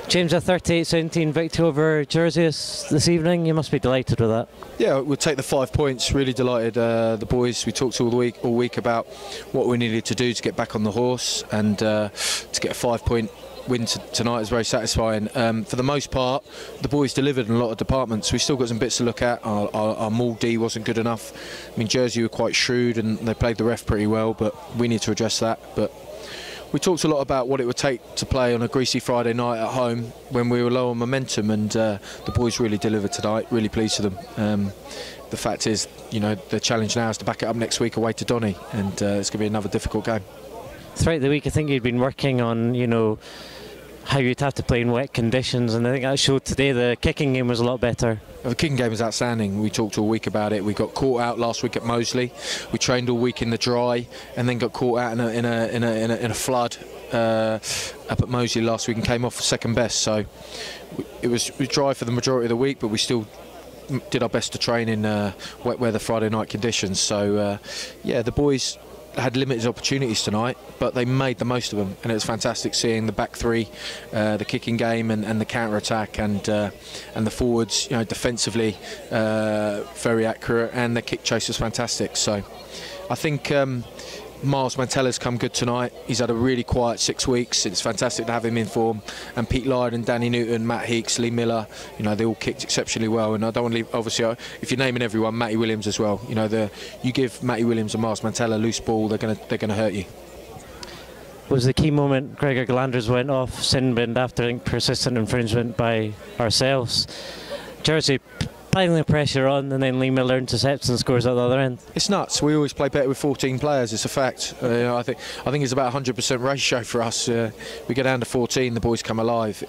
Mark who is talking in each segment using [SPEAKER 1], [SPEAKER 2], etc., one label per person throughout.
[SPEAKER 1] James, a 38-17 victory over Jersey this evening. You must be delighted with that.
[SPEAKER 2] Yeah, we'll take the 5 points. Really delighted. The boys, we talked all week about what we needed to do to get back on the horse, and to get a 5-point win tonight is very satisfying. For the most part, the boys delivered in a lot of departments. We've still got some bits to look at. Our maul D wasn't good enough. I mean, Jersey were quite shrewd and they played the ref pretty well, but we need to address that. But we talked a lot about what it would take to play on a greasy Friday night at home when we were low on momentum, and the boys really delivered tonight. Really pleased with them. The fact is, you know, the challenge now is to back it up next week away to Donny, and it's going to be another difficult game.
[SPEAKER 1] Throughout the week, I think you'd been working on, you know, how you'd have to play in wet conditions, and I think that showed today. The kicking game was a lot better.
[SPEAKER 2] The kicking game was outstanding. We talked all week about it. We got caught out last week at Moseley. We trained all week in the dry, and then got caught out in a flood up at Moseley last week and came off second best. So it was dry for the majority of the week, but we still did our best to train in wet weather Friday night conditions. So yeah, the boys had limited opportunities tonight, but they made the most of them, and it was fantastic seeing the back three, the kicking game and the counter attack, and the forwards, you know, defensively very accurate, and the kick chase was fantastic. So I think Miles Mantella's come good tonight. He's had a really quiet 6 weeks. It's fantastic to have him in form. And Pete Lyde and Danny Newton, Matt Heeks, Lee Miller, you know, they all kicked exceptionally well. And I don't want to leave, obviously, if you're naming everyone, Matty Williams as well. You know, you give Matty Williams and Miles Mantella loose ball, they're gonna hurt you.
[SPEAKER 1] Was the key moment Gregor Glanders went off sin binned after, I think, persistent infringement by ourselves. Jersey piling the pressure on, and then Lee Miller intercepts and scores at the other end. It's
[SPEAKER 2] nuts. We always play better with 14 players. It's a fact. I think it's about 100% ratio for us. We go down to 14, the boys come alive.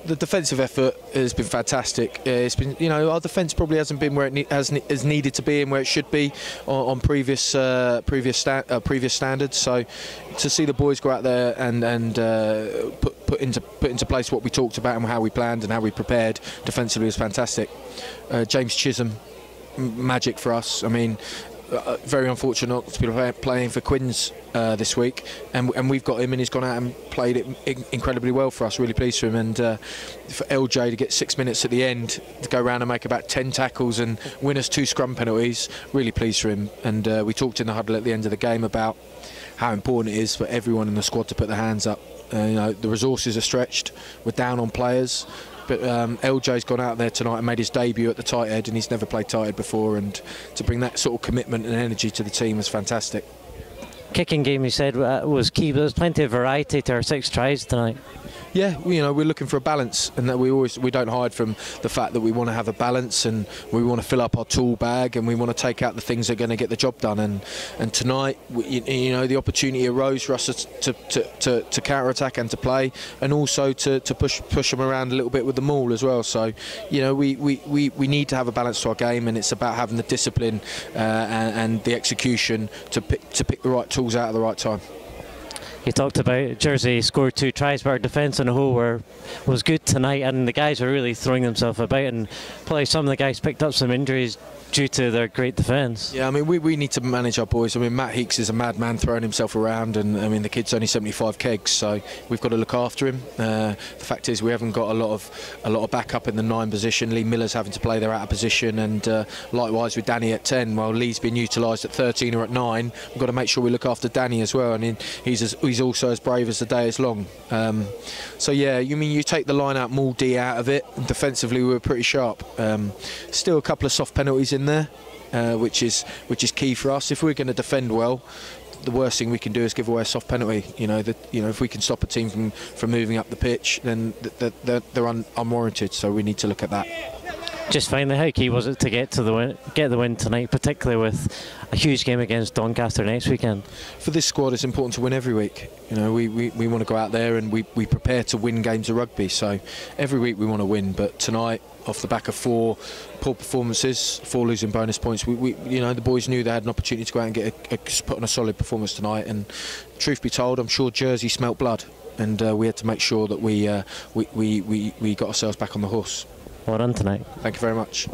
[SPEAKER 2] The defensive effort has been fantastic. It's been, you know, our defence probably hasn't been where it has needed to be and where it should be on previous standards. So to see the boys go out there and put into place what we talked about and how we planned and how we prepared defensively was fantastic. James Chisholm, magic for us. I mean, very unfortunate not to be playing for Quins this week, and we've got him, and he's gone out and played it incredibly well for us. Really pleased for him, and for LJ to get 6 minutes at the end to go around and make about 10 tackles and win us 2 scrum penalties. Really pleased for him. And we talked in the huddle at the end of the game about how important it is for everyone in the squad to put their hands up. You know, the resources are stretched. We're down on players. But LJ's gone out there tonight and made his debut at the tight head, and he's never played tight head before, and to bring that sort of commitment and energy to the team was fantastic.
[SPEAKER 1] Kicking game, you said, was key, but there's plenty of variety to our 6 tries tonight.
[SPEAKER 2] Yeah, you know, we're looking for a balance, and that we don't hide from the fact that we want to have a balance, and we want to fill up our tool bag, and we want to take out the things that are going to get the job done. And tonight, you know, the opportunity arose for us to counter attack and to play, and also to push them around a little bit with the maul as well. So, you know, we need to have a balance to our game, and it's about having the discipline and the execution to pick the right tools out at the right time.
[SPEAKER 1] You talked about Jersey scored 2 tries, but our defence on the whole was good tonight, and the guys were really throwing themselves about, and probably some of the guys picked up some injuries due to their great defence.
[SPEAKER 2] Yeah, I mean, we need to manage our boys. I mean, Matt Heeks is a madman throwing himself around, and I mean, the kid's only 75 kegs, so we've got to look after him. The fact is, we haven't got a lot of backup in the 9 position. Lee Miller's having to play there out of position, and likewise with Danny at 10. While Lee's been utilised at 13 or at 9, we've got to make sure we look after Danny as well. And he's also as brave as the day is long. So yeah, you take the line out, Maul D out of it, and defensively we were pretty sharp. Still a couple of soft penalties in there, which is key for us. If we're going to defend well, the worst thing we can do is give away a soft penalty. You know, if we can stop a team from moving up the pitch, then they're unwarranted. So we need to look at that.
[SPEAKER 1] Just finally, how key was it to get the win tonight, particularly with a huge game against Doncaster next weekend? For this squad, it's important to win every week. You know, we want to go out there and we prepare to win games of rugby. So every week we want to win. But tonight, off the back of 4 poor performances, 4 losing bonus points, you know, the boys knew they had an opportunity to go out and put on a solid performance tonight. And truth be told, I'm sure Jersey smelt blood, and we had to make sure that we got ourselves back on the horse. Well done tonight. Thank you very much.